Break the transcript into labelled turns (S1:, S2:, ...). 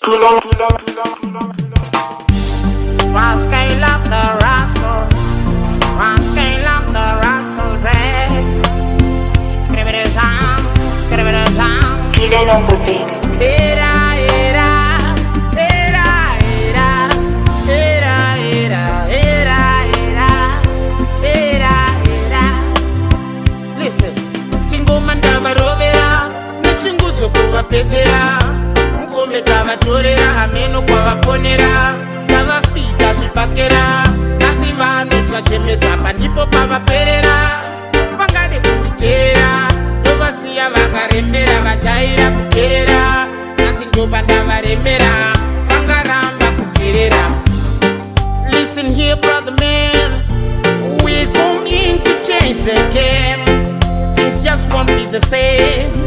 S1: Rascal up the rascal, rascal up the rascal bag. Scribble it down.
S2: Dylan on the beat.
S1: Era, era, era, era, era, era, era, era, era, era. Listen, Tingoma ndavarovera, nechingudzo kuvapedzera, mukombe tavatorera, ameno kwavaponera, tavafita zvibhakera, asi vanodya chemedzamba ndipo pavaperera, vangade kunditeera, ndovasiya vakaremera, vajaira kukerera, asi ndopa ndavaremera, vangaramba kukerera. Listen here, brother man, we're coming to change the game. Things just won't be the same.